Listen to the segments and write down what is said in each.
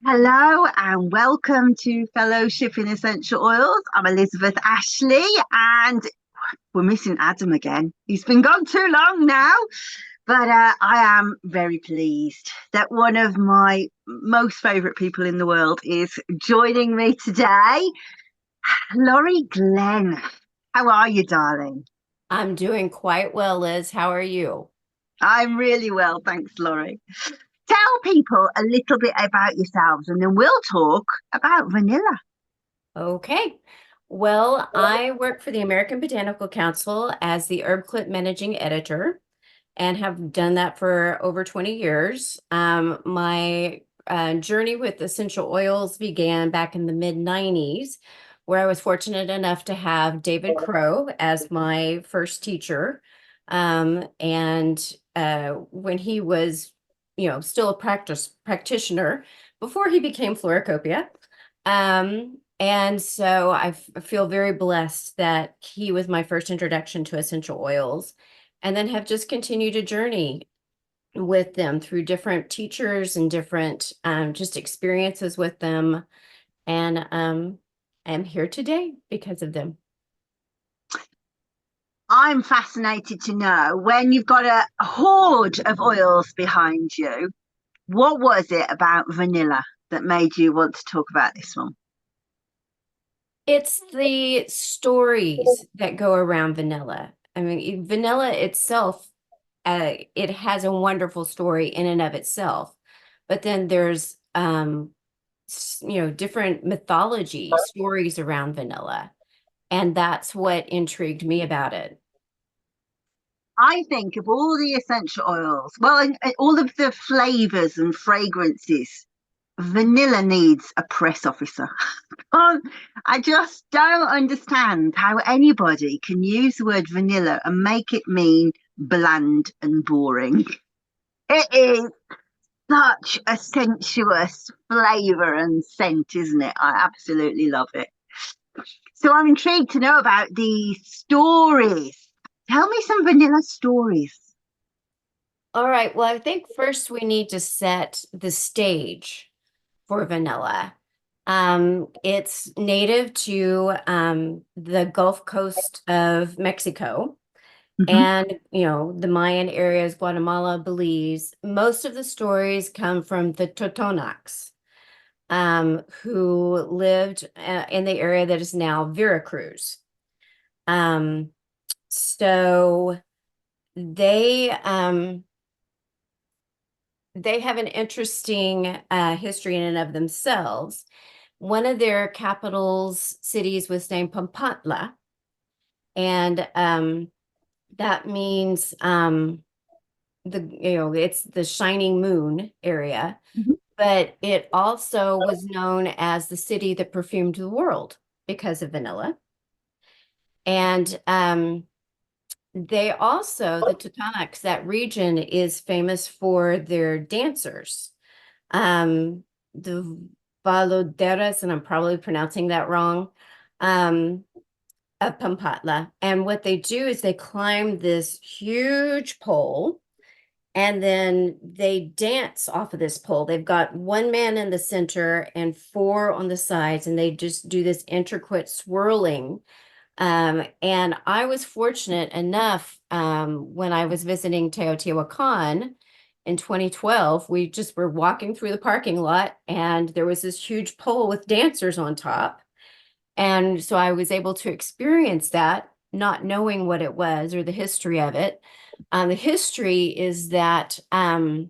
Hello and welcome to Fellowship in Essential Oils. I'm Elizabeth Ashley and we're missing Adam again. He's been gone too long now, but I am very pleased that one of my most favourite people in the world is joining me today. Laurie Glenn, how are you, darling? I'm doing quite well, Liz. How are you? I'm really well, thanks, Laurie. Tell people a little bit about yourselves and then we'll talk about vanilla. Okay. Well, I work for the American Botanical Council as the Herb Clip Managing Editor and have done that for over 20 years. My journey with essential oils began back in the mid 90s, where I was fortunate enough to have David Crow as my first teacher. And when he was, still a practitioner before he became Floricopia. And so feel very blessed that he was my first introduction to essential oils, and then have just continued a journey with them through different teachers and different just experiences with them. And I'm here today because of them. I'm fascinated to know when you've got a horde of oils behind you, what was it about vanilla that made you want to talk about this one? It's the stories that go around vanilla. I mean, vanilla itself, it has a wonderful story in and of itself. But then there's, different mythology stories around vanilla. And that's what intrigued me about it. I think of all the essential oils, well, and all of the flavors and fragrances, vanilla needs a press officer. I just don't understand how anybody can use the word vanilla and make it mean bland and boring. It is such a sensuous flavor and scent, isn't it? I absolutely love it. So I'm intrigued to know about the stories. Tell me some vanilla stories. All right. Well, I think first we need to set the stage for vanilla. It's native to the Gulf Coast of Mexico Mhm. and, the Mayan areas, Guatemala, Belize. Most of the stories come from the Totonacs, who lived in the area that is now Veracruz. Um, so they um, they have an interesting history in and of themselves. One of their capitals cities was named Pampatla, and that means it's the shining moon area, Mhm. but it also was known as the city that perfumed the world because of vanilla. And they also, the Totonacs, that region is famous for their dancers. The Baloderas, and I'm probably pronouncing that wrong, um, of Pampatla. And what they do is they climb this huge pole and then they dance off of this pole. They've got one man in the center and four on the sides, and they just do this intricate swirling. And I was fortunate enough when I was visiting Teotihuacan in 2012, we just were walking through the parking lot and there was this huge pole with dancers on top. And so I was able to experience that, not knowing what it was or the history of it. The history is that there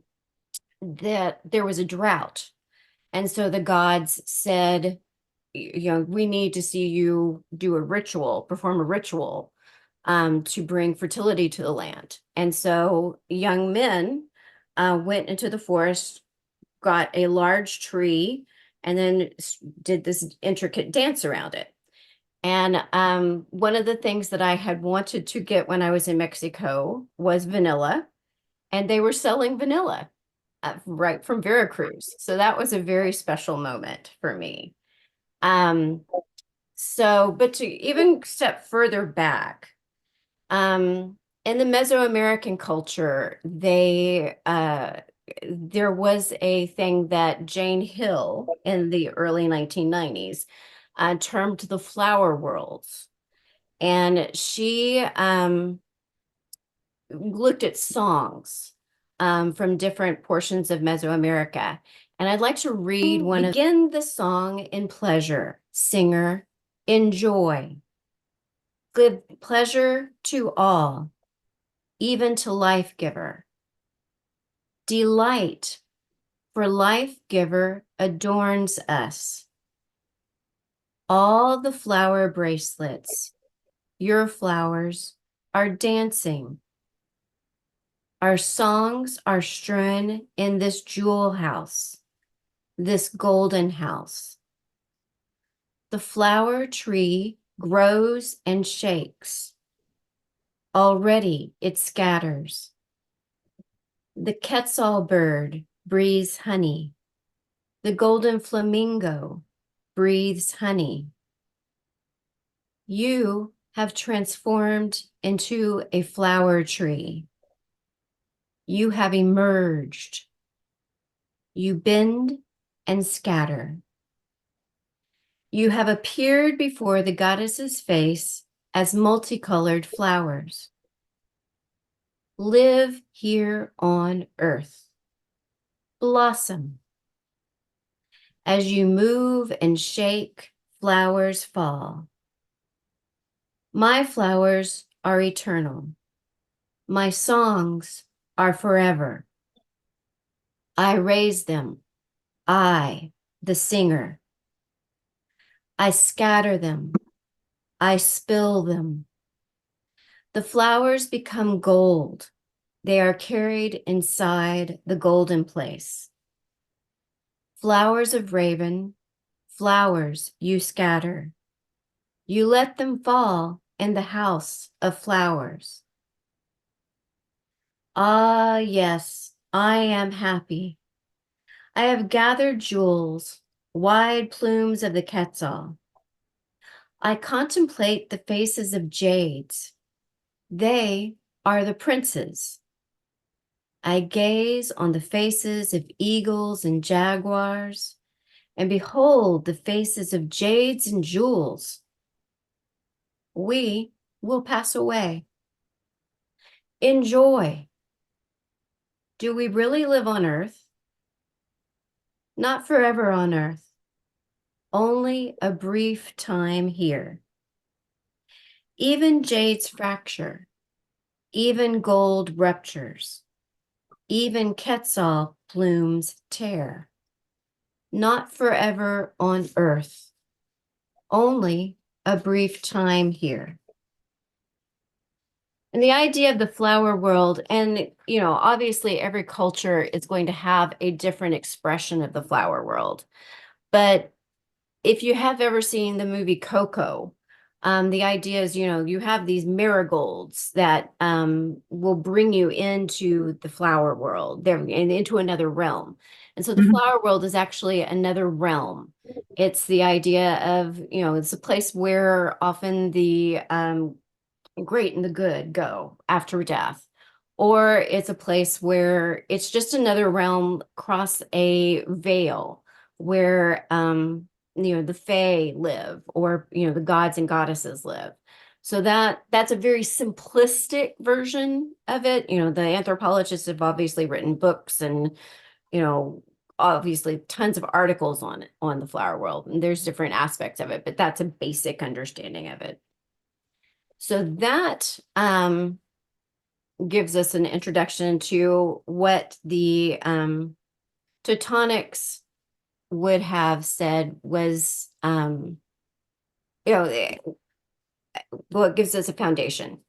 was a drought. And so the gods said, we need to see you do a ritual, perform a ritual to bring fertility to the land. And so young men went into the forest, got a large tree, and then did this intricate dance around it. And one of the things that I had wanted to get when I was in Mexico was vanilla, and they were selling vanilla right from Veracruz. So that was a very special moment for me. Um, but to even step further back, in the Mesoamerican culture, they there was a thing that Jane Hill in the early 1990s termed the flower worlds. And she looked at songs from different portions of Mesoamerica. And I'd like to read one. Begin the song in pleasure, singer, enjoy. Give pleasure to all, even to life giver. Delight, for life giver adorns us. All the flower bracelets, your flowers, are dancing. Our songs are strewn in this jewel house, this golden house. The flower tree grows and shakes. Already it scatters. The quetzal bird breathes honey. The golden flamingo breathes honey. You have transformed into a flower tree. You have emerged. You bend and scatter. You have appeared before the goddess's face as multicolored flowers. Live here on earth. Blossom. As you move and shake, flowers fall. My flowers are eternal. My songs are forever. I raise them. I, the singer. I scatter them. I spill them. The flowers become gold. They are carried inside the golden place. Flowers of raven, flowers you scatter. You let them fall in the house of flowers. Ah, yes, I am happy. I have gathered jewels, wide plumes of the quetzal. I contemplate the faces of jades. They are the princes. I gaze on the faces of eagles and jaguars, and behold the faces of jades and jewels. We will pass away. Enjoy. Do we really live on earth? Not forever on earth, only a brief time here. Even jades fracture, even gold ruptures, even quetzal plumes tear. Not forever on earth, only a brief time here. And the idea of the flower world, and, obviously every culture is going to have a different expression of the flower world. But if you have ever seen the movie Coco, the idea is, you have these marigolds that will bring you into the flower world, and into another realm. And so the flower world is actually another realm. It's the idea of, it's a place where often the great and the good go after death. Or it's a place where it's just another realm across a veil where the fae live, or the gods and goddesses live. So that's a very simplistic version of it. The anthropologists have obviously written books and obviously tons of articles on the flower world, and there's different aspects of it, but that's a basic understanding of it. So that gives us an introduction to what the Totonacs would have said was, what gives us a foundation.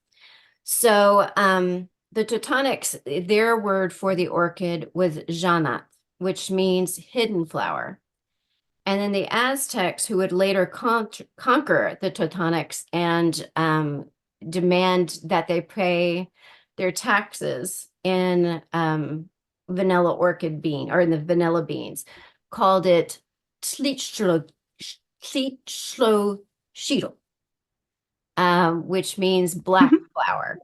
So the Totonacs, their word for the orchid was Xanat, which means hidden flower. And then the Aztecs, who would later conquer the Totonacs and demand that they pay their taxes in vanilla orchid bean, or in the vanilla beans, called it Tlitxlo, which means black flower.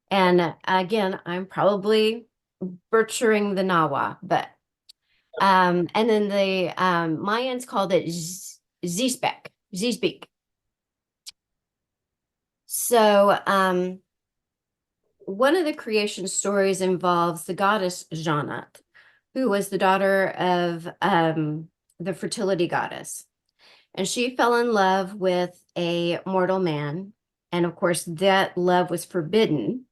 And again, I'm probably butchering the Nawa, but and then the Mayans called it Zizbek. So one of the creation stories involves the goddess Xanat, who was the daughter of the fertility goddess. And she fell in love with a mortal man. And of course, that love was forbidden.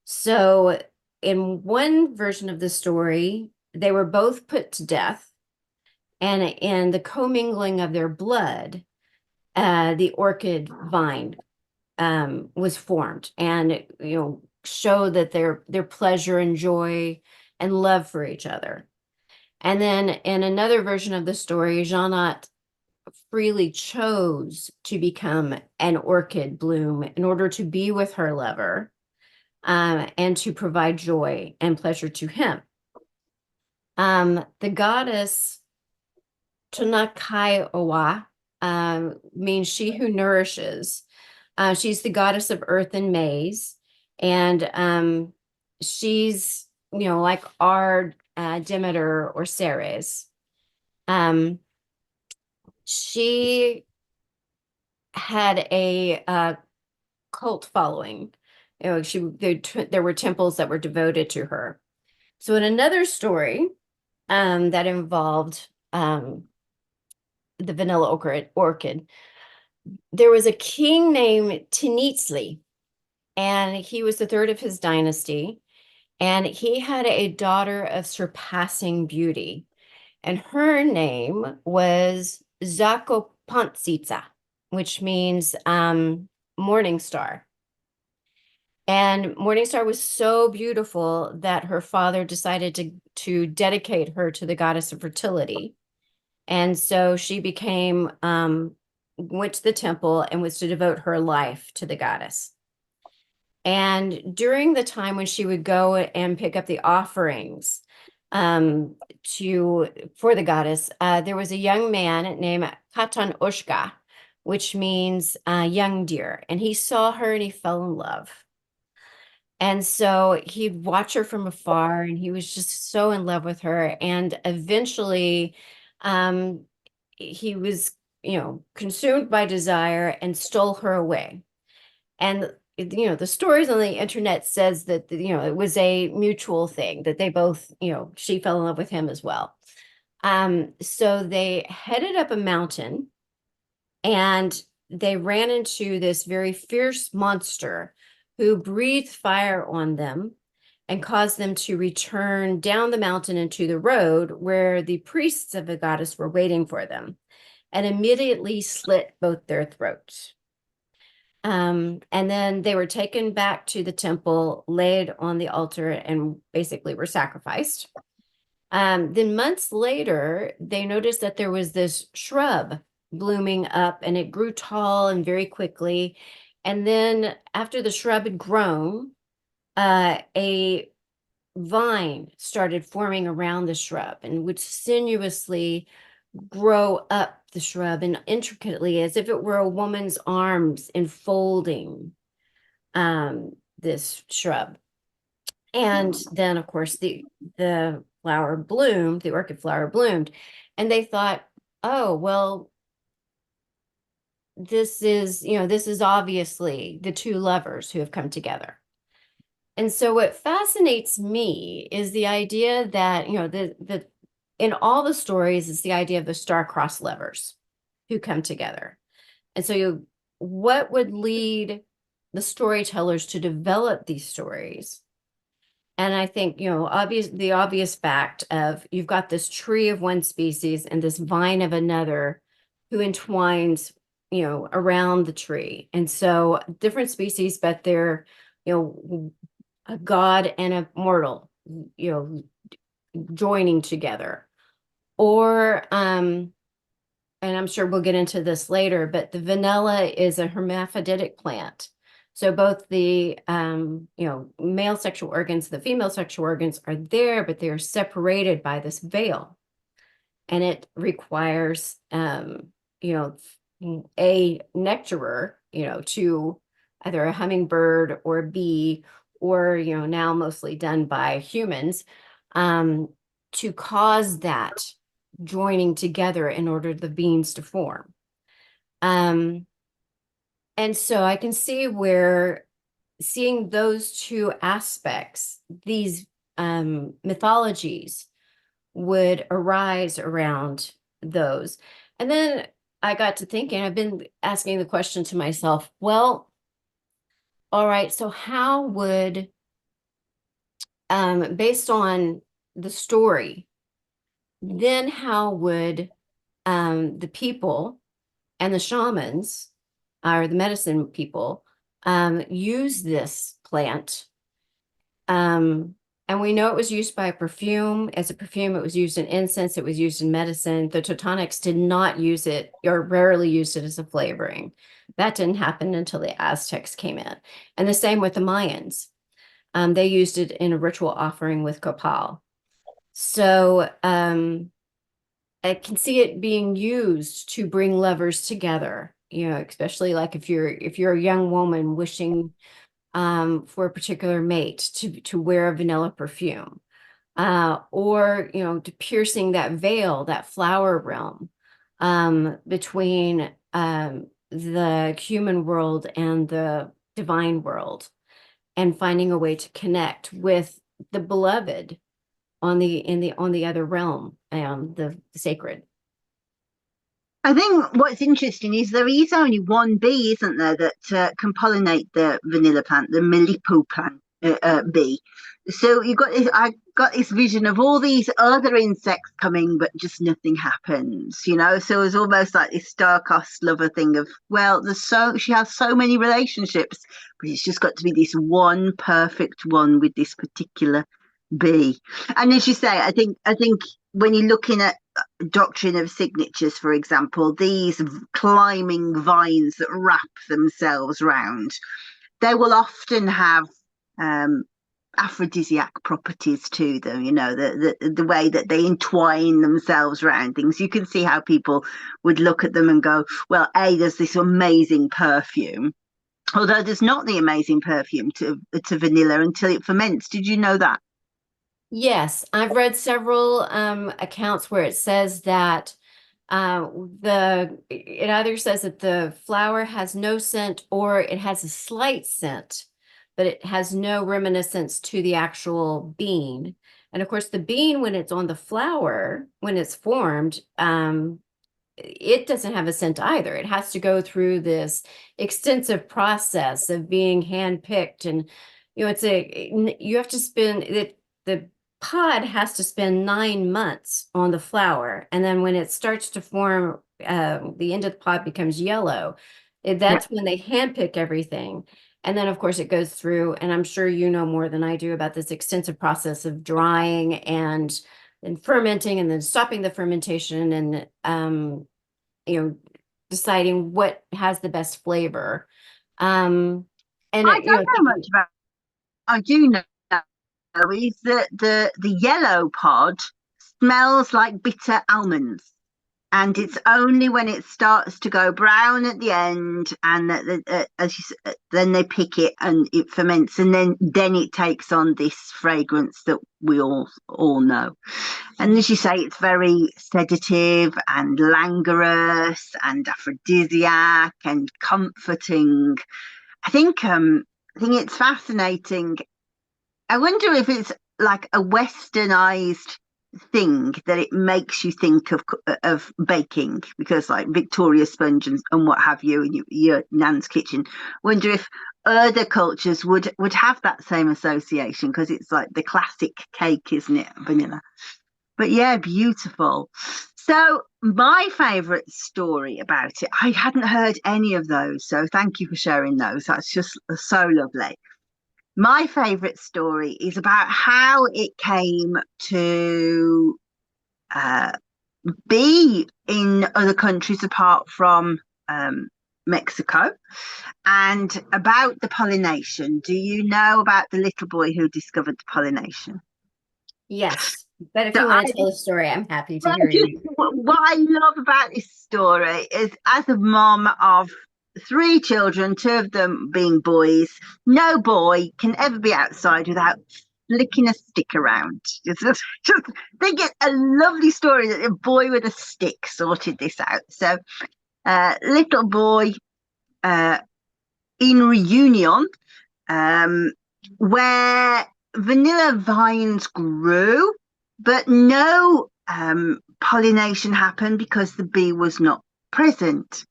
So, in one version of the story, they were both put to death. And in the commingling of their blood, the orchid vine was formed, and showed that their pleasure and joy and love for each other. And then in another version of the story, Jeannot freely chose to become an orchid bloom in order to be with her lover, and to provide joy and pleasure to him. The goddess Tonac means she who nourishes. She's the goddess of earth and maize, and she's like our Demeter or Ceres. She had a cult following. There were temples that were devoted to her. So in another story that involved the vanilla orchid, there was a king named Tenitzli, and he was the third of his dynasty, and he had a daughter of surpassing beauty, and her name was Zakopantsitsa, which means morning star. And Morning Star was so beautiful that her father decided to dedicate her to the goddess of fertility. And so she went to the temple and was to devote her life to the goddess. And during the time when she would go and pick up the offerings for the goddess, there was a young man named Katan Ushka, which means young deer. And he saw her and he fell in love. And so he'd watch her from afar, and he was just so in love with her. And eventually, he was, consumed by desire and stole her away. And, the stories on the internet says that, it was a mutual thing, that they both, she fell in love with him as well. So they headed up a mountain, and they ran into this very fierce monster who breathed fire on them and caused them to return down the mountain into the road where the priests of the goddess were waiting for them, and immediately slit both their throats. And then they were taken back to the temple, laid on the altar, and basically were sacrificed. Then months later, they noticed that there was this shrub blooming up, and it grew tall and very quickly. And then after the shrub had grown, a vine started forming around the shrub and would sinuously grow up the shrub and intricately, as if it were a woman's arms enfolding this shrub. And then, of course, the flower bloomed, the orchid flower bloomed, and they thought, oh, well, this is obviously the two lovers who have come together. And so what fascinates me is the idea that, the in all the stories is the idea of the star-crossed lovers who come together. And so what would lead the storytellers to develop these stories? And I think, the obvious fact of you've got this tree of one species and this vine of another who entwines, around the tree. And so different species, but they're, a god and a mortal, joining together. Or, and I'm sure we'll get into this later, but the vanilla is a hermaphroditic plant. So both the, male sexual organs, the female sexual organs are there, but they are separated by this veil. And it requires, a nectarer, to either a hummingbird or a bee or now mostly done by humans, um, to cause that joining together in order the beans to form. Um, and so I can see where seeing those two aspects, these mythologies would arise around those. And then I got to thinking, I've been asking the question to myself, well, all right, so how would, based on the story, then how would the people and the shamans or the medicine people use this plant? Um, and we know it was used by perfume. As a perfume, it was used in incense, it was used in medicine. The Totonacs did not use it or rarely used it as a flavoring. That didn't happen until the Aztecs came in. And the same with the Mayans. They used it in a ritual offering with copal. So I can see it being used to bring lovers together, especially like if you're a young woman wishing for a particular mate to wear a vanilla perfume, or to piercing that veil, that flower realm, between the human world and the divine world, and finding a way to connect with the beloved on the other realm, the sacred. I think what's interesting is there is only one bee, isn't there, that can pollinate the vanilla plant, the Melipo plant bee. So you got this, I got this vision of all these other insects coming, but just nothing happens, you know. So it's almost like this star-crossed lover thing of, well, she has so many relationships, but it's just got to be this one perfect one with this particular bee. And as you say, I think when you're looking at doctrine of signatures, for example, these climbing vines that wrap themselves round, they will often have um, aphrodisiac properties to them. You know, the way that they entwine themselves around things. You can see how people would look at them and go, well, there's this amazing perfume. Although there's not the amazing perfume to vanilla until it ferments. Did you know that? Yes, I've read several accounts where it says that it either says that the flower has no scent or it has a slight scent, but it has no reminiscence to the actual bean. And of course, the bean, when it's on the flower, when it's formed, it doesn't have a scent either. It has to go through this extensive process of being handpicked, and you have to spend it. The pod has to spend 9 months on the flower, and then when it starts to form, the end of the pod becomes yellow. Yeah. That's when they handpick everything. And then, of course, it goes through, and I'm sure you know more than I do about this extensive process of drying and fermenting and then stopping the fermentation and you know deciding what has the best flavor. Um and I don't know much about. I do know is that the yellow pod smells like bitter almonds, and it's only when it starts to go brown at the end, and then they pick it and it ferments, and then it takes on this fragrance that we all know. And as you say, it's very sedative and languorous and aphrodisiac and comforting. I think it's fascinating. I wonder if it's like a westernized thing that it makes you think of baking, because like Victoria sponge and what have you in your nan's kitchen. Wonder if other cultures would have that same association, because it's like the classic cake, isn't it? Vanilla. But yeah, beautiful. So my favorite story about it, I hadn't heard any of those, so thank you for sharing those. That's just so lovely. My favorite story is about how it came to uh, be in other countries apart from um, Mexico, and about the pollination. Do you know about the little boy who discovered the pollination? yes, but if So you I want to tell the story, I'm happy to Well, hear just you. what I love about this story is, as a mom of three children, two of them being boys. No boy can ever be outside without flicking a stick around. Just they get a lovely story that a boy with a stick sorted this out. So, little boy in reunion, um, where vanilla vines grew, but no pollination happened because the bee was not present.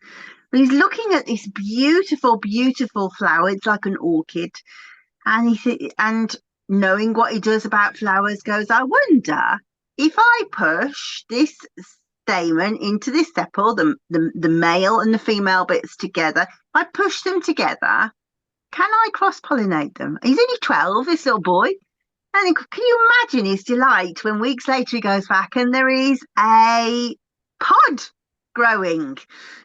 He's looking at this beautiful, beautiful flower. It's like an orchid, and knowing what he does about flowers, goes, I wonder if I push this stamen into this sepal, the male and the female bits together. If I push them together, can I cross pollinate them? He's only 12, this little boy. And can you imagine his delight when weeks later he goes back and there is a pod growing?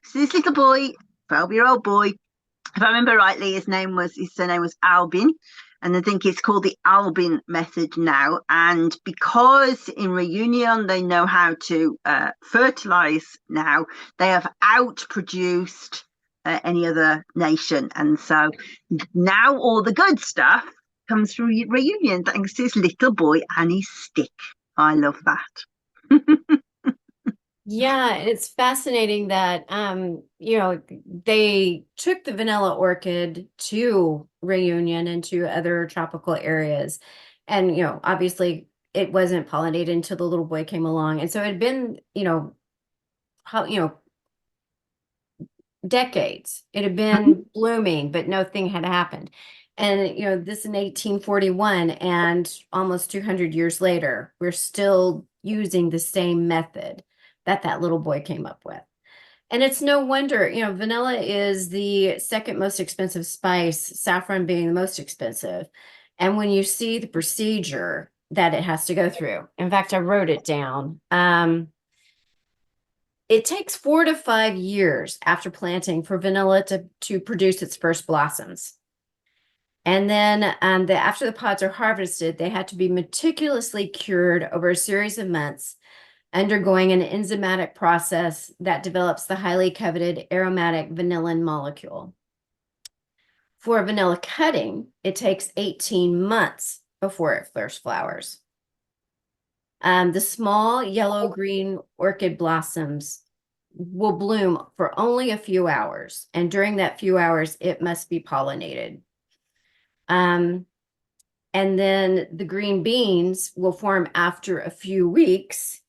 So this little boy, 12-year-old boy, if I remember rightly, his surname was Albin. And I think it's called the Albin method now. And because in reunion they know how to fertilize now, they have outproduced any other nation. And so now all the good stuff comes from reunion thanks to this little boy and his stick. I love that. Yeah, it's fascinating that they took the vanilla orchid to Reunion and to other tropical areas. And obviously it wasn't pollinated until the little boy came along. And so it had been, decades. It had been blooming, but nothing had happened. And this in 1841, and almost 200 years later, we're still using the same method that little boy came up with. And it's no wonder, vanilla is the second most expensive spice, saffron being the most expensive. And when you see the procedure that it has to go through, in fact, I wrote it down. It takes 4 to 5 years after planting for vanilla to produce its first blossoms. And then after the pods are harvested, they had to be meticulously cured over a series of months, undergoing an enzymatic process that develops the highly coveted aromatic vanillin molecule. For vanilla cutting, it takes 18 months before it first flowers. The small yellow-green orchid blossoms will bloom for only a few hours, and during that few hours, it must be pollinated. And then the green beans will form after a few weeks,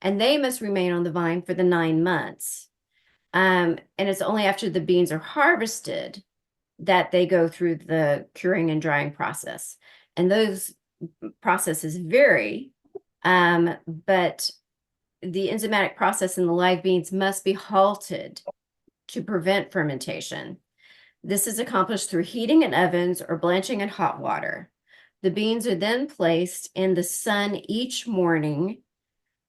and they must remain on the vine for the 9 months. And it's only after the beans are harvested that they go through the curing and drying process. And those processes vary, but the enzymatic process in the live beans must be halted to prevent fermentation. This is accomplished through heating in ovens or blanching in hot water. The beans are then placed in the sun each morning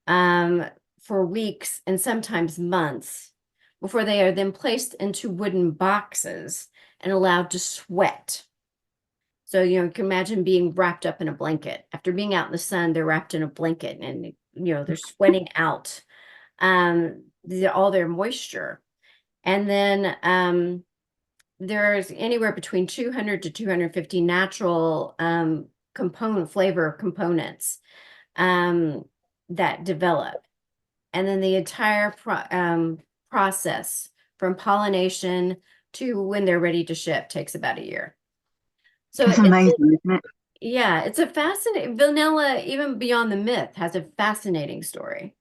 for weeks and sometimes months before they are then placed into wooden boxes and allowed to sweat. So, you can imagine being wrapped up in a blanket. After being out in the sun, they're wrapped in a blanket and, they're sweating out all their moisture. And then there's anywhere between 200 to 250 natural flavor components that develop. And then the entire process from pollination to when they're ready to ship takes about a year. So It's amazing, isn't it? Yeah, it's a fascinating vanilla, even beyond the myth, has a fascinating story.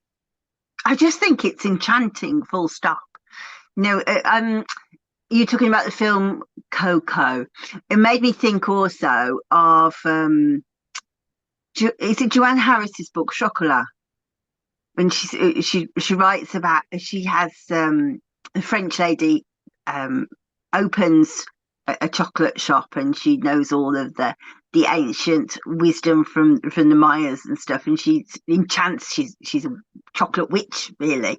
I just think it's enchanting, full stop. You're talking about the film Coco. It made me think also of is it Joanne Harris's book Chocolat? When she writes about, she has a French lady opens a chocolate shop, and she knows all of the ancient wisdom from the Mayas and stuff, and she's enchants. She's a chocolate witch, really.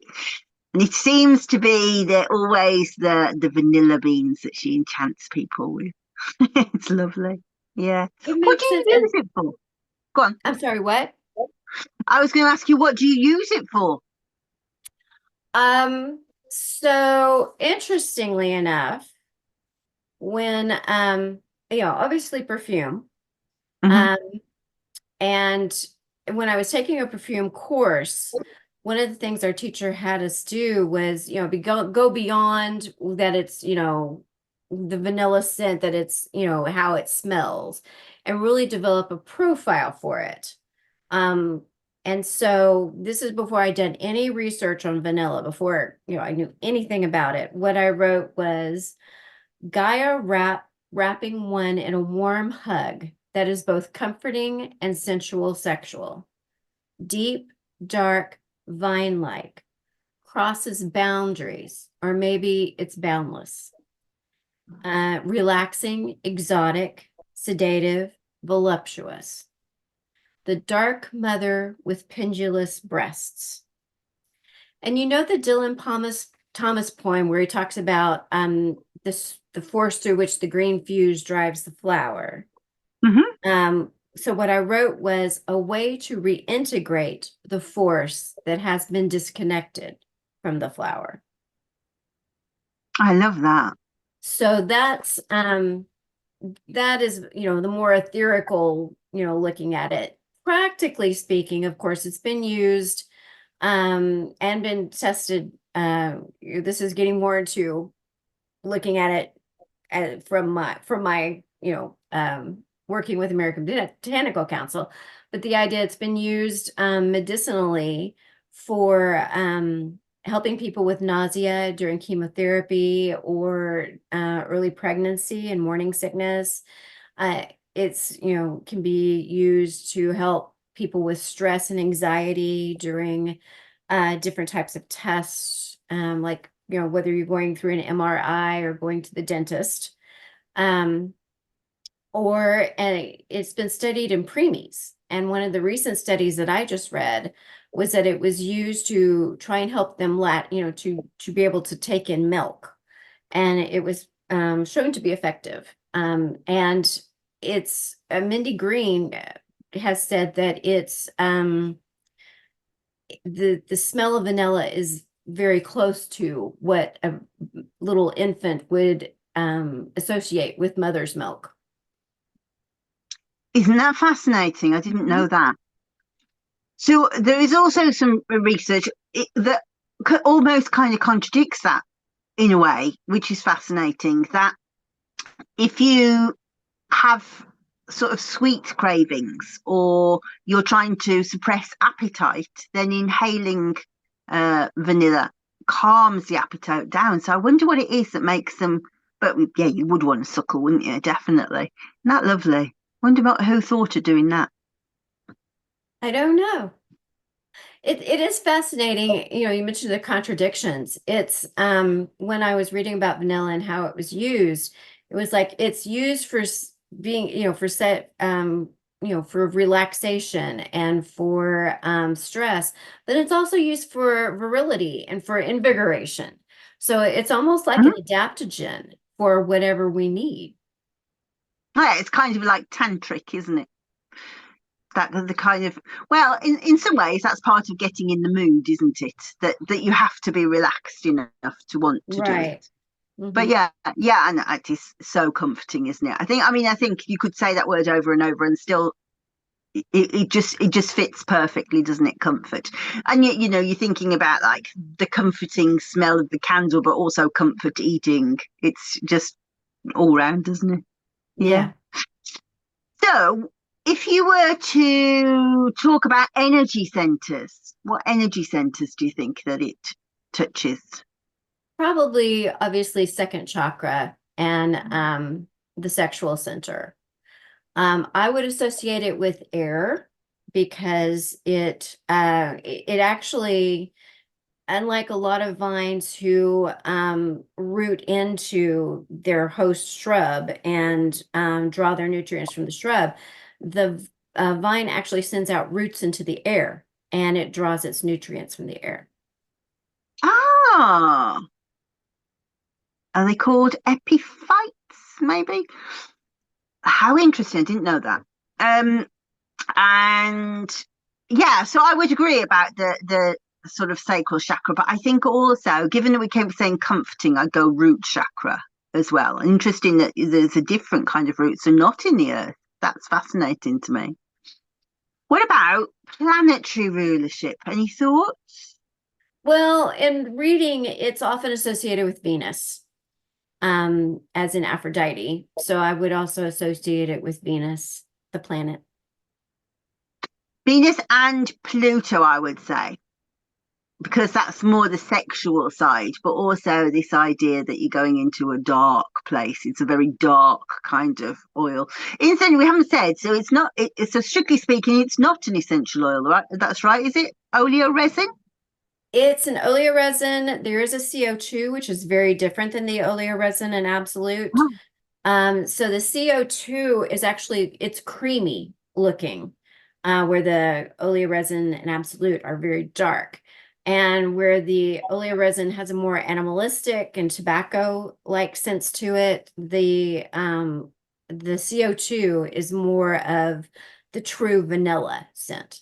And it seems to be they're always the vanilla beans that she enchants people with. It's lovely. Yeah. It What makes do you sense. use it for? Go on. I'm sorry, what? I was going to ask you, what do you use it for? Um, So interestingly enough, when obviously perfume, Hmm. um, and when I was taking a perfume course, one of the things our teacher had us do was, go beyond that it's, the vanilla scent, that it's, how it smells, and really develop a profile for it. Um, and so this is before I'd done any research on vanilla, before, I knew anything about it. What I wrote was wrapping one in a warm hug that is both comforting and sensual sexual. Deep, dark, vine-like, crosses boundaries, or maybe it's boundless. Relaxing, exotic, sedative, voluptuous. The dark mother with pendulous breasts. And you know the Thomas poem where he talks about the force through which the green fuse drives the flower. Hmm. So what I wrote was a way to reintegrate the force that has been disconnected from the flower. I love that. So that is, the more ethereal, looking at it. Practically speaking, of course, it's been used and been tested. This is getting more into looking at it from my working with American Botanical Council, but the idea it's been used medicinally for helping people with nausea during chemotherapy or early pregnancy and morning sickness. It's can be used to help people with stress and anxiety during different types of tests, like whether you're going through an MRI or going to the dentist. Um, it's been studied in preemies. And one of the recent studies that I just read was that it was used to try and help them to be able to take in milk. And it was shown to be effective. And it's Mindy Green has said that it's the smell of vanilla is very close to what a little infant would associate with mother's milk. Isn't that fascinating? I didn't Mhm. know that. So there is also some research that almost kind of contradicts that in a way, which is fascinating. That if you have sort of sweet cravings or you're trying to suppress appetite, then inhaling vanilla calms the appetite down. So I wonder what it is that makes them. But yeah, you would want to suckle, wouldn't you? Definitely. Isn't that lovely? Wonder about who thought of doing that. I don't know. It is fascinating. You mentioned the contradictions. It's when I was reading about vanilla and how it was used, it was like it's used for being, for relaxation and for stress, but it's also used for virility and for invigoration. So it's almost like Mhm. an adaptogen for whatever we need. Yeah, it's kind of like tantric, isn't it? That the kind of well, in some ways, that's part of getting in the mood, isn't it? That you have to be relaxed enough to want to do it. Right. But Hmm. yeah, and it is so comforting, isn't it? I think you could say that word over and over, and still, it just fits perfectly, doesn't it? Comfort, and yet, you're thinking about like the comforting smell of the candle, but also comfort eating. It's just all round, doesn't it? Yeah. Yeah. So, if you were to talk about energy centers, what energy centers do you think that it touches? Probably, obviously, second chakra and the sexual center. I would associate it with air because it actually, unlike a lot of vines who root into their host shrub and draw their nutrients from the shrub, the vine actually sends out roots into the air and it draws its nutrients from the air. Ah, are they called epiphytes, maybe? How interesting. I didn't know that. And yeah, so I would agree about the the sort of sacral chakra, but I think also, given that we keep saying comforting, I'd go root chakra as well. Interesting that there's a different kind of roots and not in the earth. That's fascinating to me. What about planetary rulership? Any thoughts? Well, in reading, it's often associated with Venus, as in Aphrodite. So I would also associate it with Venus, the planet. Venus and Pluto, I would say, because that's more the sexual side, but also this idea that you're going into a dark place. It's a very dark kind of oil. Incidentally, we haven't said, so it's not, so strictly speaking, it's not an essential oil, right? That's right, is it? Oleoresin? It's an oleoresin. There is a CO2, which is very different than the oleoresin in absolute. Oh, So the CO2 is actually, it's creamy looking, where the oleoresin and absolute are very dark. And where the oleoresin has a more animalistic and tobacco-like sense to it, the CO2 is more of the true vanilla scent.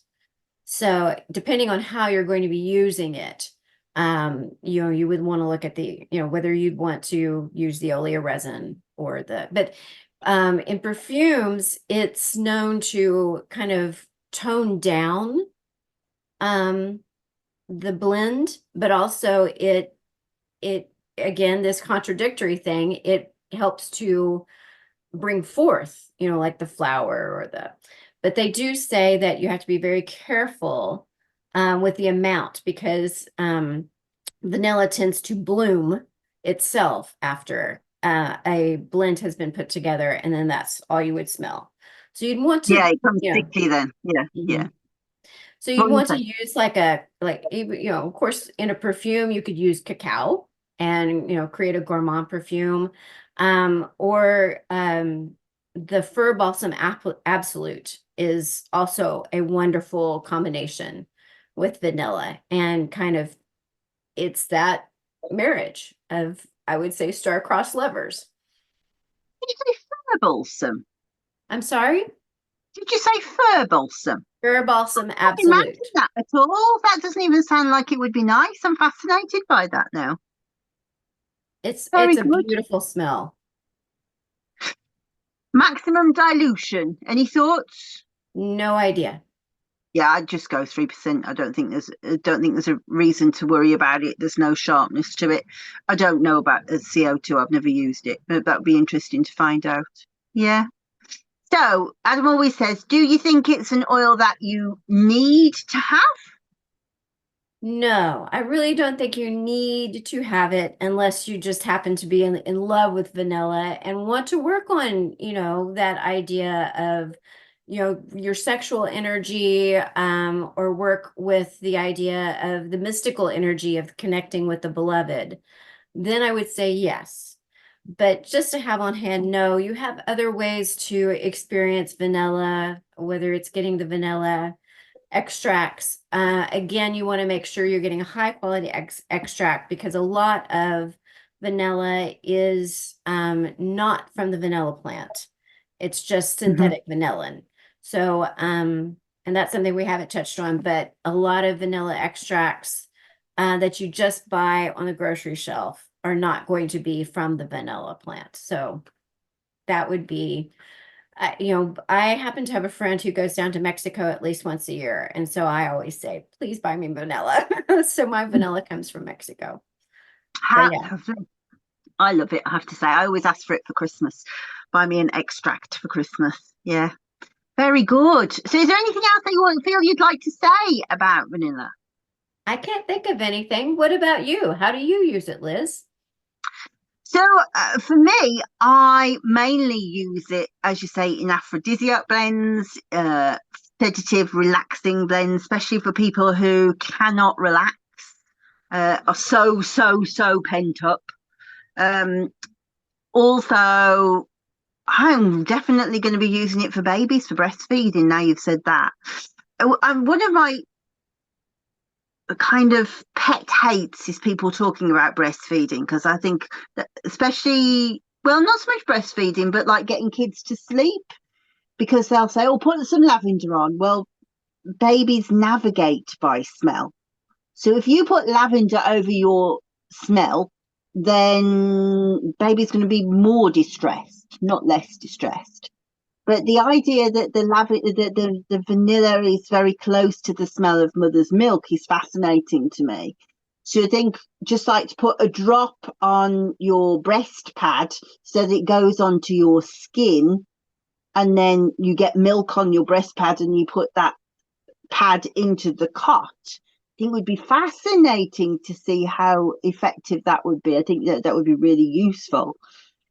So depending on how you're going to be using it, you would want to look at whether you'd want to use the oleoresin or but in perfumes, it's known to kind of tone down the blend, but also it again, this contradictory thing, it helps to bring forth, like the flower but they do say that you have to be very careful with the amount because vanilla tends to bloom itself after a blend has been put together, and then that's all you would smell. So you'd want to, yeah, it comes thickly then. Yeah, yeah. mhm. So you'd What was want to that? use of course, in a perfume, you could use cacao and, create a gourmand perfume. Or the fir balsam absolute is also a wonderful combination with vanilla and kind of it's that marriage of, I would say, star-crossed lovers. Did you say fir balsam? I'm sorry? Did you say fir balsam? Fir balsam Can't imagine absolute. that at all. That doesn't even sound like it would be nice. I'm fascinated by that now. It's Very a good. beautiful smell. Maximum dilution. Any thoughts? No idea. Yeah, I'd just go 3%. I don't think there's a reason to worry about it. There's no sharpness to it. I don't know about the CO2. I've never used it, but that would be interesting to find out. Yeah. So Adam always says, do you think it's an oil that you need to have? No, I really don't think you need to have it unless you just happen to be in love with vanilla and want to work on, that idea of, your sexual energy, or work with the idea of the mystical energy of connecting with the beloved. Then I would say yes. But just to have on hand, no, you have other ways to experience vanilla, whether it's getting the vanilla extracts. Again, you want to make sure you're getting a high quality extract because a lot of vanilla is not from the vanilla plant. It's just Mhm. synthetic vanillin. So, and that's something we haven't touched on, but a lot of vanilla extracts that you just buy on the grocery shelf are not going to be from the vanilla plant. So that would be I happen to have a friend who goes down to Mexico at least once a year. And so I always say, please buy me vanilla. So my vanilla comes from Mexico. But How yeah, lovely. I love it, I have to say. I always ask for it for Christmas. Buy me an extract for Christmas. Yeah. Very good. So is there anything else that feel you'd like to say about vanilla? I can't think of anything. What about you? How do you use it, Liz? So for me, I mainly use it, as you say, in aphrodisiac blends, sedative, relaxing blends, especially for people who cannot relax, are so pent up. Um, Also, I'm definitely going to be using it for babies for breastfeeding. Now you've said that. And one of my kind of pet hates is people talking about breastfeeding because I think that especially, well, not so much breastfeeding, but like getting kids to sleep because they'll say, oh, put some lavender on. Well, babies navigate by smell. So if you put lavender over your smell, then baby's going to be more distressed, not less distressed. But the idea that the vanilla is very close to the smell of mother's milk is fascinating to me. So I think just like to put a drop on your breast pad so that it goes onto your skin, and then you get milk on your breast pad and you put that pad into the cot. I think it would be fascinating to see how effective that would be. I think that would be really useful.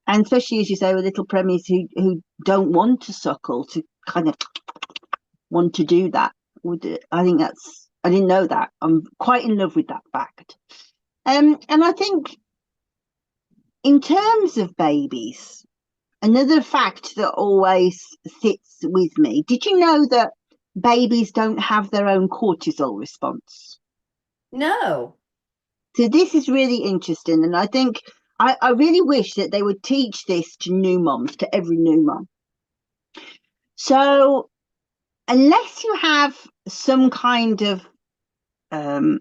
And especially, as you say, with little preemies who don't want to suckle, to kind of want to do that. I think that's, I didn't know that. I'm quite in love with that fact. And I think in terms of babies, another fact that always sits with me, did you know that babies don't have their own cortisol response? No. So this is really interesting. And I think I really wish that they would teach this to new moms, to every new mom. So unless you have some kind of um,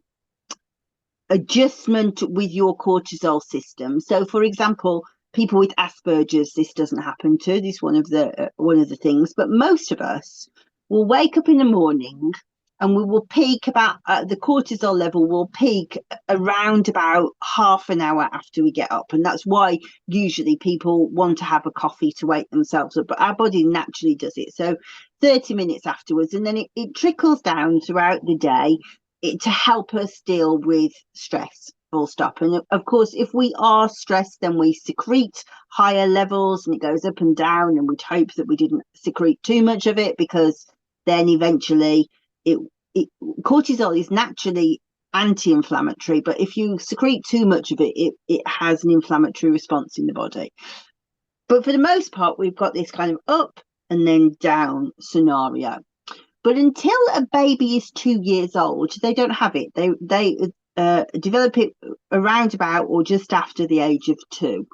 adjustment with your cortisol system. So, for example, people with Asperger's, this doesn't happen to. This is one of the things. But most of us will wake up in the morning and we will peak about the cortisol level will peak around about half an hour after we get up, and that's why usually people want to have a coffee to wake themselves up. But our body naturally does it. So 30 minutes afterwards, and then it trickles down throughout the day to help us deal with stress, full stop. And of course, if we are stressed, then we secrete higher levels and it goes up and down, and we'd hope that we didn't secrete too much of it, because then eventually it, cortisol is naturally anti-inflammatory, but if you secrete too much of it has an inflammatory response in the body. But for the most part, we've got this kind of up and then down scenario. But until a baby is 2 years old, they don't have it. They develop it around about or just after the age of 2.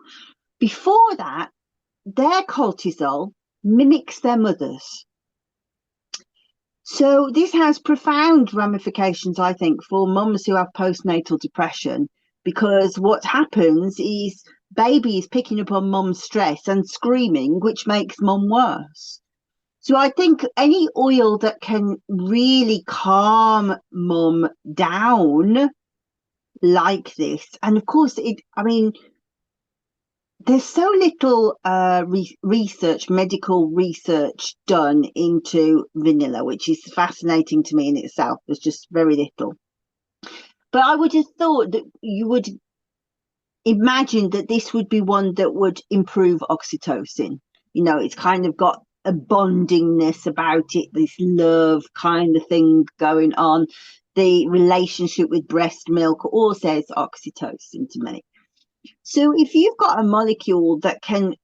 Before that, their cortisol mimics their mother's. So this has profound ramifications, I think, for mums who have postnatal depression, because what happens is baby is picking up on mum's stress and screaming, which makes mum worse. So I think any oil that can really calm mum down like this, and of course, I mean, there's so little research, medical research done into vanilla, which is fascinating to me in itself. There's just very little. But I would have thought that you would imagine that this would be one that would improve oxytocin. You know, it's kind of got a bondingness about it, this love kind of thing going on. The relationship with breast milk all says oxytocin to me. So if you've got a molecule that can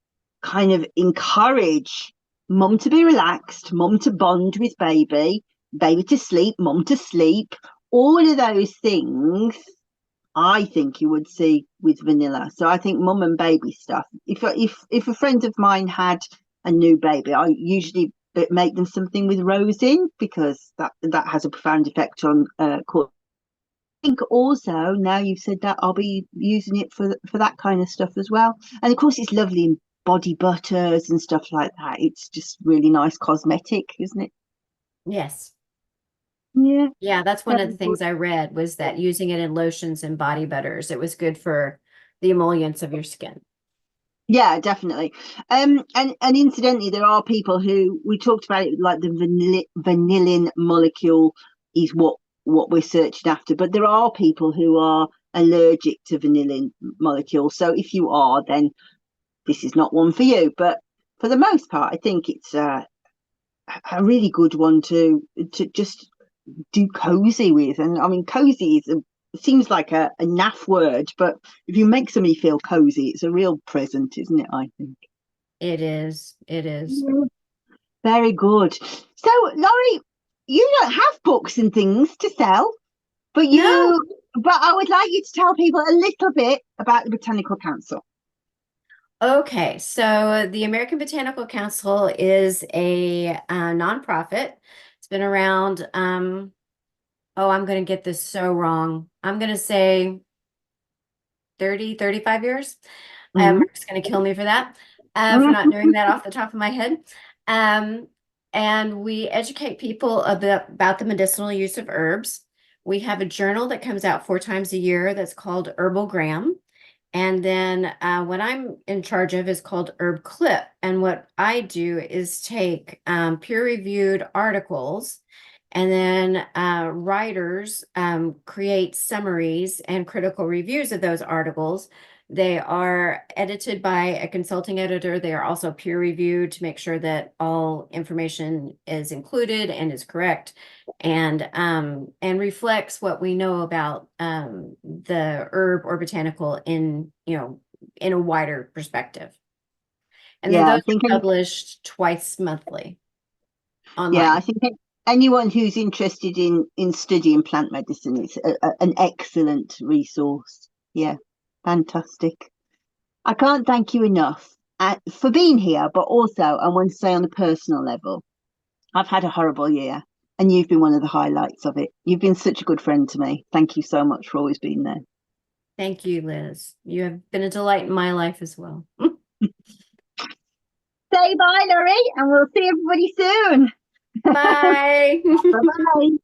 kind of encourage mum to be relaxed, mum to bond with baby, baby to sleep, mum to sleep, all of those things, I think you would see with vanilla. So I think mum and baby stuff. If a friend of mine had a new baby, I usually make them something with rose in, because that has a profound effect on cortisol. I think also, now you've said that, I'll be using it for that kind of stuff as well. And of course, it's lovely in body butters and stuff like that. It's just really nice cosmetic, isn't it? Yes. Yeah. Yeah, that's one of the things I read, was that using it in lotions and body butters, it was good for the emollients of your skin. Yeah, definitely. And incidentally, there are people who, we talked about it, like the vanillin molecule is what we're searching after, but there are people who are allergic to vanillin molecule. So if you are, then this is not one for you. But for the most part, I think it's a really good one to just do cozy with. And I mean, cozy is seems like a naff word, but if you make somebody feel cozy, it's a real present, isn't it? I think It is. It is. very good. So, Laurie, you don't have books and things to sell, but No. I would like you to tell people a little bit about the Botanical Council. Okay, so the American Botanical Council is a nonprofit. It's been around Oh, I'm going to get this so wrong. I'm going to say 30, 35 years. Mm. Mark's going to kill me for not Mm. knowing that off the top of my head. Um, and we educate people about the medicinal use of herbs. We have a journal that comes out 4 times a year that's called Herbal Gram. And then what I'm in charge of is called Herb Clip. And what I do is take peer-reviewed articles, and then writers create summaries and critical reviews of those articles. They are edited by a consulting editor. They are also peer-reviewed to make sure that all information is included and is correct, and reflects what we know about the herb or botanical in, in a wider perspective. And then Yeah, those I think. are published twice monthly Yeah, I online. think anyone who's interested in studying plant medicine, it's an excellent resource. Yeah, fantastic. I can't thank you enough for being here, but also I want to say on a personal level, I've had a horrible year, and you've been one of the highlights of it. You've been such a good friend to me. Thank you so much for always being there. Thank you, Liz. You have been a delight in my life as well. Say bye, Laurie, and we'll see everybody soon. Bye. Bye bye.